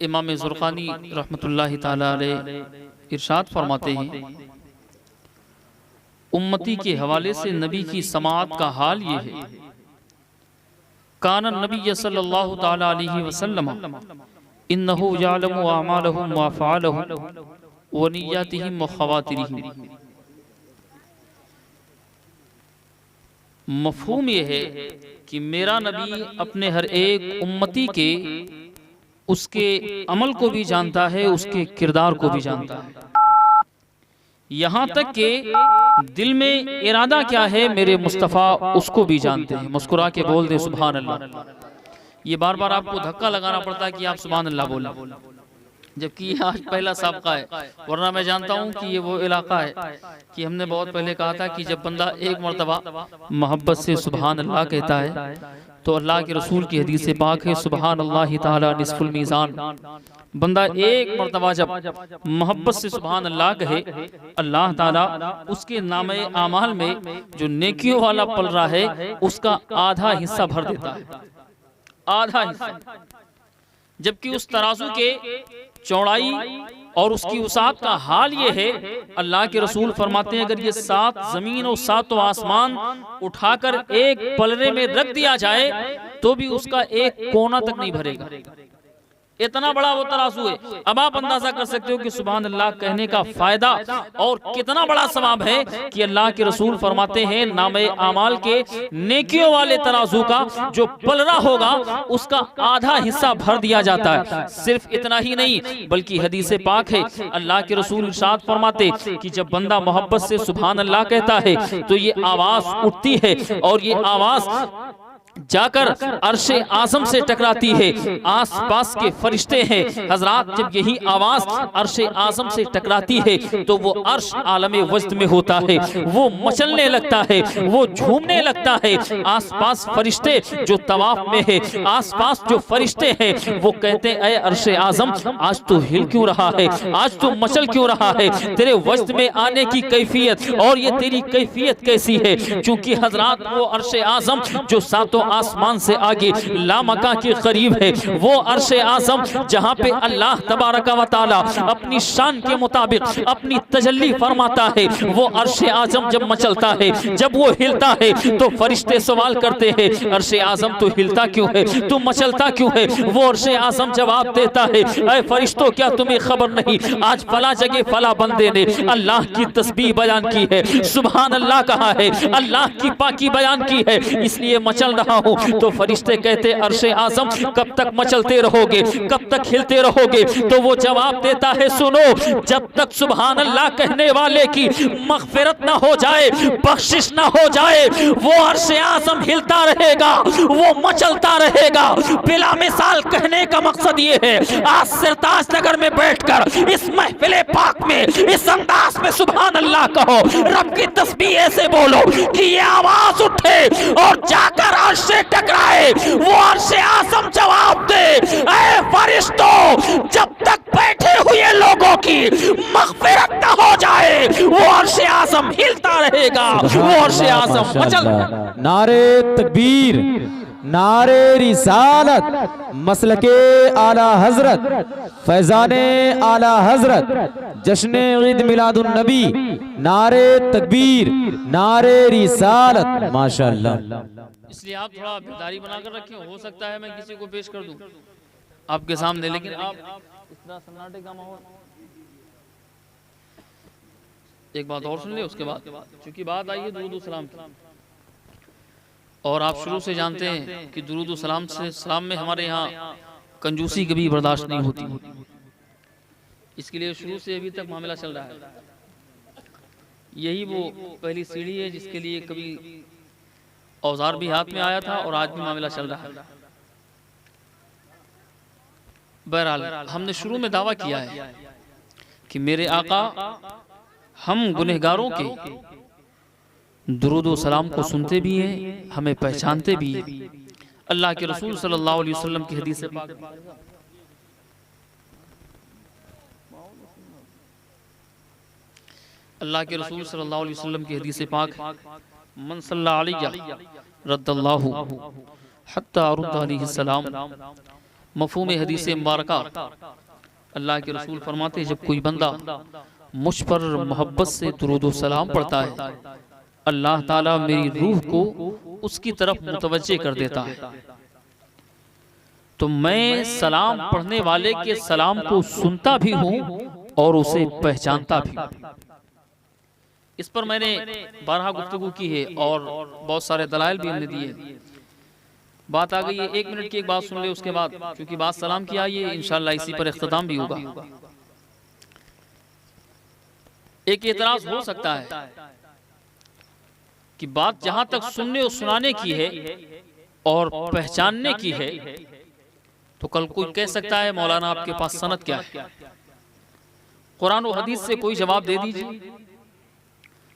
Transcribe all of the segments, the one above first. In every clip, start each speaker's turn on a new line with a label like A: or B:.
A: इमाम ज़ुरक़ानी रहमतुल्लाहि ताला अलैह इरशाद फरमाते हैं, उम्मती के हवाले से नबी की समाअत का हाल ये है, कान नबी सल्लल्लाहु ताला अलैहि वसल्लम इन्नहु यअलमु अअमालहुम व अफ़आलहुम व निय्यातिहिम व ख़वातिरिहिम। मफ़हूम ये है कि मेरा नबी अपने हर एक उम्मती के उसके अमल को भी जानता है, उसके किरदार को भी जानता है, यहाँ तक कि दिल में इरादा क्या है मेरे मुस्तफ़ा उसको भी जानते हैं। मुस्कुरा के बोल दे सुभान अल्लाह। ये बार बार आपको धक्का लगाना पड़ता है कि आप सुभान अल्लाह बोला, जबकि आज पहला साबका है। वरना मैं जानता हूँ कि ये वो इलाका है कि हमने बहुत पहले कहा था कि जब बंदा एक मरतबा मोहब्बत से सुभान अल्लाह कहता है तो अल्लाह के रसूल की हदीस से पाक है, सुभान अल्लाह ताला निस्फुल मीज़ान। बंदा एक मरतबा जब मोहब्बत से सुभान अल्लाह कहे, अल्लाह ताला उसके नामे आमाल में जो नेकियों वाला पल रहा है उसका आधा हिस्सा भर देता है, आधा हिस्सा। जबकि उस तराजू के चौड़ाई और उसकी वसात का हाल ये है, अल्लाह के रसूल फरमाते हैं अगर ये 7 ज़मीन और 7 आसमान उठाकर एक पलरे में रख दिया जाए तो भी उसका एक कोना तक नहीं भरेगा, इतना बड़ा वो तराजू है। अब आप अंदाजा कर सकते हो कि सुभान अल्लाह कहने का फायदा और कितना बड़ा सवाब है कि अल्लाह के रसूल फरमाते हैं नामे आमाल के नेकियों वाले तराजू का जो पलरा होगा उसका आधा हिस्सा भर दिया जाता है। सिर्फ इतना ही नहीं बल्कि हदीस पाक है, अल्लाह के रसूल इरशाद फरमाते कि जब बंदा मोहब्बत से सुभान अल्लाह कहता है तो ये आवाज उठती है और ये आवाज जाकर अर्शे आज़म से टकराती है। आसपास के फरिश्ते हैं हजरात, जब यही आवाज अर्शे आज़म से टकराती है तो वो अर्श आलमे वज्द में होता है, वो मचलने लगता है, वो झूमने लगता है। आसपास फरिश्ते जो तवाफ में है, आसपास जो फरिश्ते हैं वो कहते हैं, ऐ अर्शे आज़म आज तो हिल क्यों रहा है, आज तो मचल क्यों रहा है, तेरे वज्द में आने की कैफियत और ये तेरी कैफियत कैसी है। क्योंकि हजरात वो अर्शे आज़म जो सातों आसमान से आगे लामका के करीब है, वो अर्शे आज़म जहाँ पे अल्लाह तबारक व तआला अपनी शान के मुताबिक अपनी तजल्ली फरमाता है, वो अर्शे आज़म जब मचलता है, जब वो हिलता है तो फरिश्ते सवाल करते हैं, अर्शे आज़म तो हिलता क्यों है, तू मचलता क्यों है। वो अर्शे आज़म जवाब देता है, ऐ फरिश्तों क्या तुम्हें खबर नहीं, आज फला जगह फला बंदे ने अल्लाह की तस्बीह बयान की है, सुभान अल्लाह कहा है, अल्लाह की पाकी बयान की है, इसलिए मचल रहा हूँ। तो फरिश्ते कहते अर्शे आज़म कब तक मचलते रहोगे, कब तक हिलते रहोगे। तो वो जवाब देता है, सुनो, जब तक सुभान अल्लाह कहने वाले की मग़फ़िरत ना हो जाए, बख्शिश ना हो जाए, वो अर्शे आज़म हिलता रहेगा, वो मचलता रहेगा। बिला मिसाल कहने का मकसद ये है, आज सिरताज नगर में बैठकर इस महफिले पाक में इस अंदाज में सुभान अल्लाह कहो, रब की तस्बीह ऐसे बोलो कि ये आवाज उठे और जाकर अर्शे टकराए, वो अर्शे आज़म जवाब दे, ऐ फरिश्तों जब तक बैठे हुए लोगों की मग़फ़िरत न हो जाए वो अर्शे आज़म हिलता रहेगा, वो अर्शे आज़म मचल।
B: नारे तकबीर, नारे रिसालत, मसलके आला हजरत, फैजाने आला हजरत, जश्ने ईद मिलादुन नबी, नारे तकबीर, नारे रिसालत, माशाअल्लाह।
A: इसलिए आप थोड़ा बेदारी बनाकर रखें, हो सकता है मैं किसी को पेश कर दूं आपके सामने, लेकिन आप इतना सन्नाटे का माहौल। एक बात और सुन ले उसके बाद, क्योंकि बात आई है दुरूद सलाम की, और आप शुरू से जानते हैं कि दुरूद सलाम से सलाम में हमारे यहाँ कंजूसी कभी बर्दाश्त नहीं होती। इसके लिए शुरू से अभी तक मामला चल रहा है। यही वो पहली सीढ़ी है जिसके लिए कभी औजार भी हाथ में आया था और आज भी मामला चल रहा है। बहरहाल हमने शुरू में दावा किया है कि मेरे आका हम गुनहगारों के दुरूद व सलाम को सुनते भी हैं, हमें पहचानते भी हैं। अल्लाह के रसूल सल्लल्लाहु अलैहि वसल्लम की हदीस पाक, अल्लाह के रसूल सल्लल्लाहु अलैहि वसल्लम की हदीस पाक, मन सल्ला अलैहि रद्दल्लाहु हत्ता रुद्द अलैहि सलाम, मफहूम हदीस मुबारका, अल्लाह के रसूल फरमाते जब कोई बंदा मुझ पर मोहब्बत से दुरूद व सलाम पढ़ता है, अल्लाह ताला मेरी रूह को उसकी तरफ मुतवज्जे कर देता है। तो मैं सलाम पढ़ने वाले के सलाम को सुनता भी हूँ और उसे पहचानता भी हूँ। इस पर मैंने 12 गुफ्तगू की है और बहुत सारे दलाइल भी हमने दिए। बात आ गई है, 1 मिनट की एक बात सुन ले, उसके बाद क्योंकि बात सलाम की आई है, इंशाल्लाह इसी पर इख्तिताम भी होगा। एक एतराज हो सकता है कि बात जहां तक सुनने और सुनाने की है और पहचानने की है, तो कल कोई कह सकता है मौलाना आपके पास सनद क्या है? कुरान और हदीस से कोई जवाब दे दीजिए,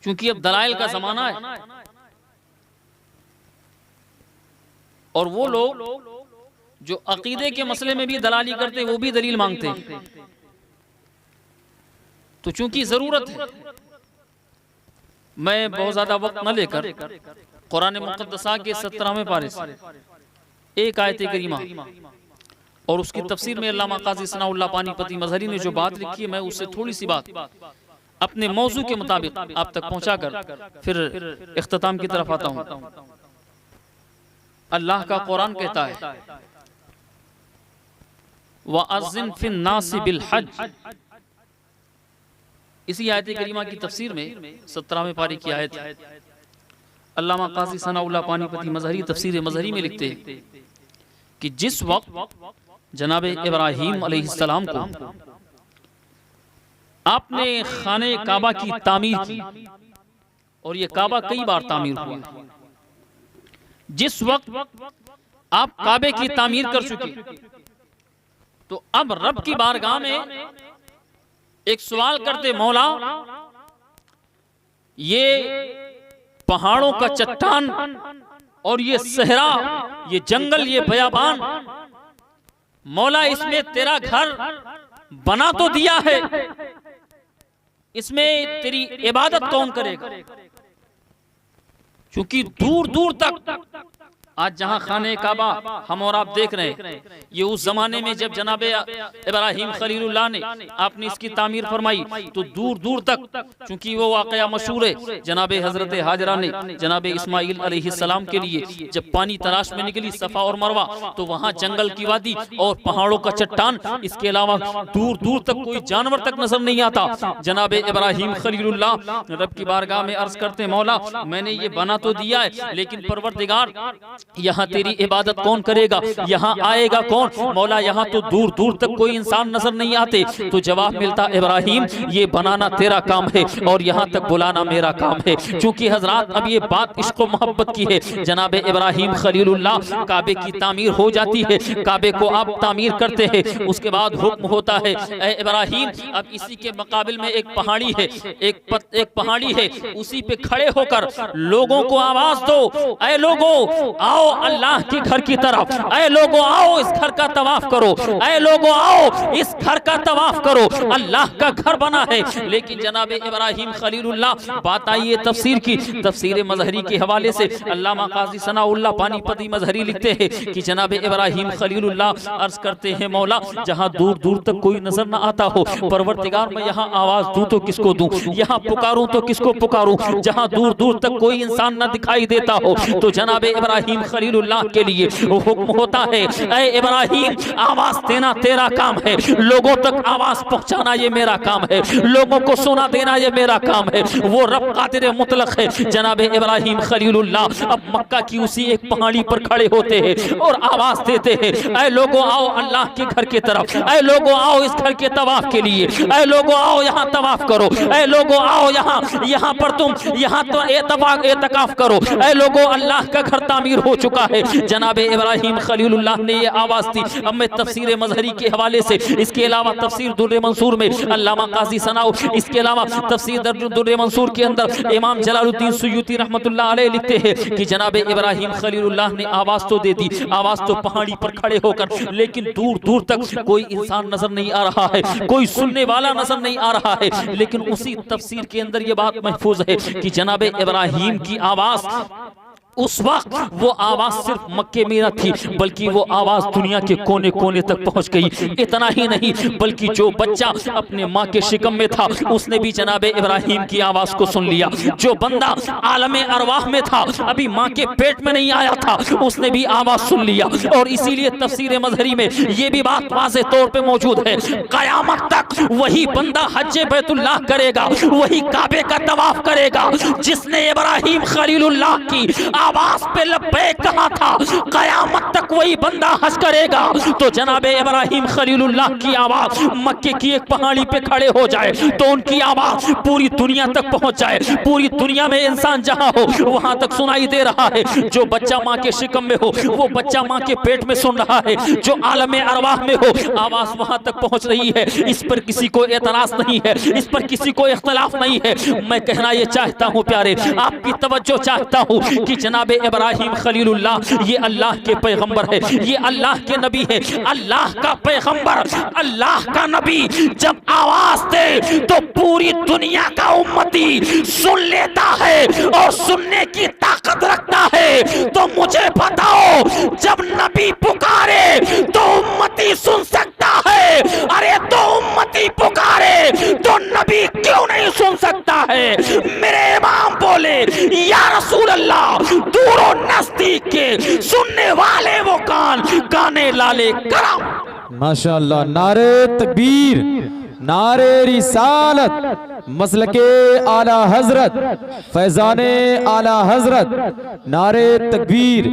A: क्योंकि अब दलाइल का जमाना है और वो लोग जो अकीदे के मसले में भी दलाली करते हैं वो भी दलील मांगते हैं। तो चूंकि जरूरत है, मैं बहुत ज्यादा वक्त न लेकर कुरान मुक़द्दसा के 17वें पारे से एक आयत करीमा और उसकी तफसीर में अल्लामा काजी सनाउल्लाह पानीपती मजहरी ने जो बात लिखी है, मैं उससे थोड़ी सी बात अपने मौजू के मुताबिक आप तक पहुंचाकर फिर इख्तिताम की तरफ आता हूं। अल्लाह का कुरान कहता है वअज़्ज़िन फिन्नासि बिलहज। इसी आयत करीमा की तफसीर में 17वें पारे की आयत है। अल्लामा काजी सनाउल्लाह पानीपती मजहरी तफसीर मजहरी में लिखते हैं कि जिस वक्त जनाब इब्राहीम अलैहिस्सलाम को आपने खाने काबा की तामीर की, और ये काबा कई बार तामीर हुआ, जिस वक्त आप काबे की तामीर कर चुके, तो अब रब की बारगाह में एक सवाल करते, मौला ये पहाड़ों का चट्टान और ये सहरा, ये जंगल, ये बयाबान, मौला इसमें तेरा घर बना तो दिया है, इसमें तेरी इबादत कौन करेगा? क्योंकि दूर दूर तक आज जहां खाने काबा हम और आप देख रहे हैं, ये उस जमाने में जब जनाब इब्राहीम खलीलुल्लाह ने आपने इसकी तामीर फरमाई, तो दूर दूर तक, चूंकि वो वाकया मशहूर है, जनाब हजरत हाजरा ने जनाब इस्माइल अलैहिस्सलाम के लिए जब पानी तलाश में निकली सफा और मरवा, तो वहां जंगल की वादी और पहाड़ों का चट्टान, इसके अलावा दूर दूर तक कोई जानवर तक नजर नहीं आता। जनाब इब्राहीम खलीलुल्लाह रब की बारगाह में अर्ज करते, मौला मैंने ये बना तो दिया है, लेकिन परवरदिगार यहाँ तेरी इबादत कौन करेगा? यहाँ आएगा कौन? मौला यहाँ तो दूर दूर तक कोई इंसान नजर नहीं आते। तो जवाब मिलता, इब्राहीम ये बनाना तेरा काम है और यहाँ तक बुलाना मेरा काम है। क्योंकि हजरात अब ये बात इश्क और मोहब्बत की है। जनाब इब्राहीम खलीलुल्लाह काबे की तामीर हो जाती है, काबे को आप तामीर करते हैं, उसके बाद हुक्म होता है, ए इब्राहीम अब इसी के मुकाबिल में एक पहाड़ी है, एक पहाड़ी है, उसी पे खड़े होकर लोगों को आवाज दो, ऐ लोगों आओ अल्लाह के घर की तरफ, ऐ लोगों आओ इस घर का तवाफ करो, ऐ लोगों आओ इस घर का तवाफ करो, अल्लाह का घर बना है। लेकिन जनाब इब्राहीम खलीलुल्लाह, बात आई है तफसीर की, तफसीर मजहरी के हवाले से अल्लामा काजी सनाउल्लाह पानीपती मजहरी लिखते हैं कि जनाब इब्राहीम खलीलुल्लाह अर्ज करते हैं, मौला जहां दूर दूर तक कोई नजर न आता हो, परवरदिगार मैं यहाँ आवाज दूं तो किसको दूं, यहाँ पुकारूं तो किसको पुकारूं? जहां दूर दूर तक कोई इंसान न दिखाई देता हो, तो जनाब इब्राहीम खलीलुल्लाह के लिए वो हुक्म होता है, ऐ इब्राहीम आवाज देना तेरा काम है, लोगों तक आवाज पहुंचाना ये मेरा काम है, लोगों को सुना देना ये मेरा काम है। वो रब कादिर मुतलक है। जनाब इब्राहीम खलीलुल्लाह अब मक्का की उसी एक पहाड़ी पर खड़े होते हैं और आवाज देते हैं, ऐ लोगों आओ अल्लाह के घर की तरफ, ऐ लोगों आओ इस घर के तवाफ के लिए, ऐ लोगों आओ यहाँ तवाफ करो, ऐ लोगों आओ यहाँ पर तुम यहाँ तो एतकाफ करो, ऐ लोगों अल्लाह का घर तामीर हो चुका है। जनाब इब्राहीम खलीलुल्लाह ने ये आवाज दी। अब मैं तफसीर मजहरी के हवाले से, इसके अलावा तफसीर दुर्र मंसूर में अल्लामा काजी सनाओ, इसके अलावा तफसीर दुर्र मंसूर के अंदर इमाम जलालुद्दीन सुयूती रहमतुल्लाह अलैह लिखते हैं कि जनाब इब्राहीम खलीलुल्लाह ने आवाज तो दे दी, आवाज तो पहाड़ी पर खड़े होकर, लेकिन दूर दूर तक कोई इंसान नजर नहीं आ रहा है, कोई सुनने वाला नजर नहीं आ रहा है। लेकिन उसी तफसीर के अंदर ये बात महफूज है कि जनाब इब्राहीम की आवाज उस वक्त वो आवाज सिर्फ मक्के में न थी, बल्कि वो आवाज दुनिया के कोने कोने तक पहुंच गई। इतना ही नहीं, बल्कि जो बच्चा अपने माँ के शिकम में था उसने भी जनाब इब्राहिम की आवाज को सुन लिया। जो बंदा आलमे अरवाह में था, अभी माँ के पेट में नहीं आया था, उसने भी आवाज सुन लिया। और इसीलिए तफसीर मजहरी में ये भी बात वाज़े तौर पे मौजूद है, क़यामत तक वही बंदा हज बैतुल्लाह करेगा, वही काबे का तवाफ करेगा जिसने इब्राहिम खलीलुल्लाह की आवाज पे लब्बैक कहा था। क़यामत तक वही बंदा हज करेगा। तो जनाबे इब्राहिम खलीलुल्लाह की आवाज मक्के की एक पहाड़ी पे खड़े हो जाए तो उनकी आवाज पूरी दुनिया तक पहुंच जाए। पूरी दुनिया में इंसान जहां हो वहां तक सुनाई दे रहा है। जो बच्चा माँ के शिकम में हो वो बच्चा माँ के पेट में सुन रहा है, जो आलमे अरवाह में हो आवाज वहां तक पहुंच रही है। इस पर किसी को एतराज नहीं है, इस पर किसी को इख्तलाफ नहीं है। मैं कहना ये चाहता हूँ प्यारे, आपकी तवज्जो चाहता हूँ कि जनाबे इब्राहिम खलीलुल्लाह ये अल्लाह के पैगंबर है, ये अल्लाह के नबी है। अल्लाह का पैगंबर, अल्लाह का नबी जब आवाज दे तो पूरी दुनिया का उम्मती सुन लेता है और सुनने की ताकत रखता है। तो मुझे बताओ, जब नबी पुकारे तो उम्मती सुन सकता है? अरे तो उम्मती पुकारे तो नबी क्यों नहीं सुन सकता है? मेरे इमाम बोले, या रसूल अल्लाह, दूरों नजदीक के सुनने वाले वो कान, गाने लाले करम।
B: माशाअल्लाह। नारे तकबीर, नारे रिसालत, मसलके आला हजरत, फैजाने आला हजरत, नारे तकबीर,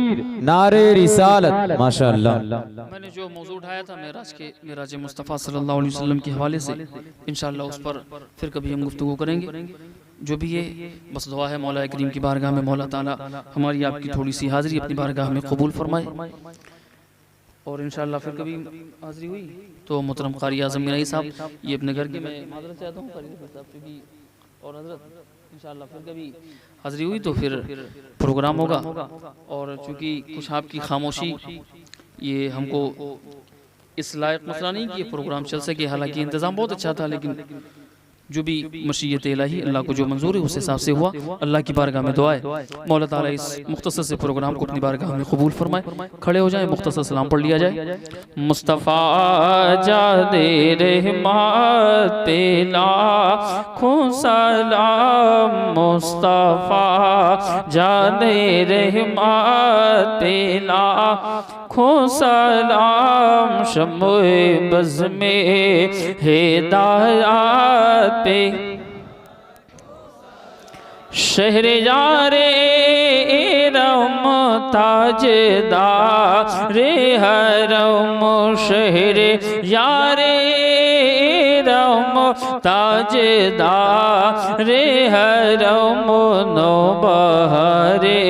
B: नारे रिसालत। माशाअल्लाह।
A: मैंने जो मौजू उठाया था मेराज मुस्तफ़ा सल्लल्लाहु अलैहि वसल्लम के हवाले से, इंशाअल्लाह उस पर फिर कभी हम गुफ्तगू करेंगे। जो भी ये बस दुआ है मौला करीम की बारगाह में, मौला ताला हमारी आपकी थोड़ी सी हाज़िरी अपनी बारगाह में कबूल फरमाए। और इंशाअल्लाह फिर कभी हाज़िरी हुई तो मोहतरम कारी आज़म मीराई साहब, ये अपने घर के मैं माज़रत चाहता हूँ कारी साहब से भी, और हज़रत इंशाअल्लाह फिर कभी हाज़िरी हुई तो फिर प्रोग्राम होगा। और चूँकि कुछ आपकी खामोशी ये हमको इस लायक मसला नहीं कि ये प्रोग्राम चल सके, हालांकि इंतज़ाम बहुत अच्छा था, लेकिन जो भी मशीयत इलाही अल्लाह को जो मंजूर है उस हिसाब से हुआ। अल्लाह की बारगाह में दुआ है मौला ताला इस मुख्तसर से प्रोग्राम को अपनी बारगाह में कबूल फरमाए। खड़े हो जाए, मुख्तसर सलाम पढ़ लिया जाए। मुस्तफ़ा जादे रहमत पे लाखों सलाम, मुस्तफ़ा जादे रहमत पे लाखों सलाम, शम्मे बज़ में हिदायत पे शहरयारे रम ताजदार हरम, शहर यारे रम ताजदार हरम, नौबहरे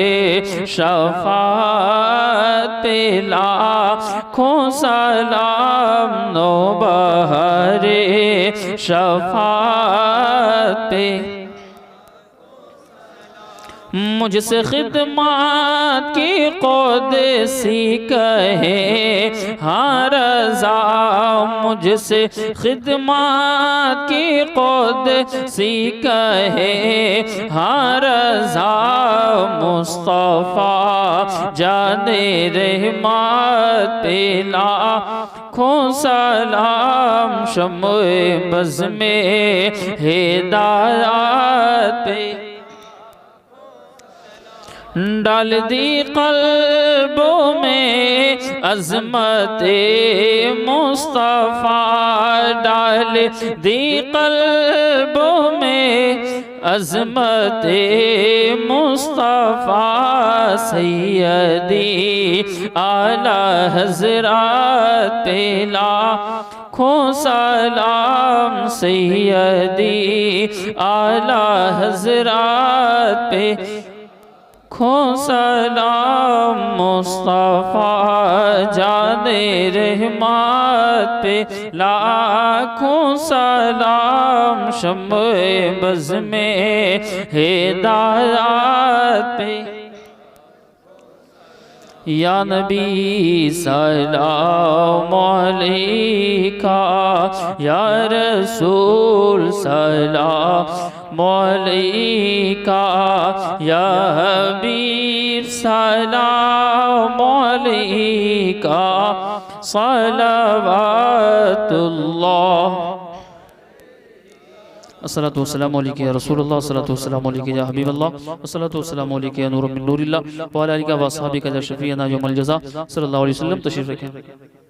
A: शफाअत पे लाखों सलाम, नौबहरे शफाअत पे मुझसे खिदमत की क़ुदसी कहे हाँ रज़ा, मुझसे खिदमत की क़ुदसी कहे हाँ रज़ा, मुस्तफ़ा जाने रहमत पे लाखों सलाम, शम्मे बज़ में हिदायत पे डाल दी क़ल्बों में अज़मत मुस्तफ़ा, डाल दी क़ल्बों में अज़मत मुस्तफ़ा, सैयदी आला हज़रत पे लाखों सलाम, सैयदी आला हज़रत पे खो सलाम, मुस्तफ़ा जाने रहमत पे लाखों सलाम, शम्मे बज़ में हिदायत पे या नबी सलाम अलैका, या रसूल सलाम अलैका, या हबीब सलाम अलैका सलावतुल्लाह। अस्सलातु वस्सलामु अलैका या रसूलुल्लाह, अस्सलातु वस्सलामु अलैका या हबीबल्लाह, अस्सलातु वस्सलामु अलैका या नूरम मिन नूरिल्लाह व अला आलिका व अस्हाबिका या शफीअना यौमल जज़ा सल्लल्लाहु अलैहि वसल्लम। तशरीफ रखें।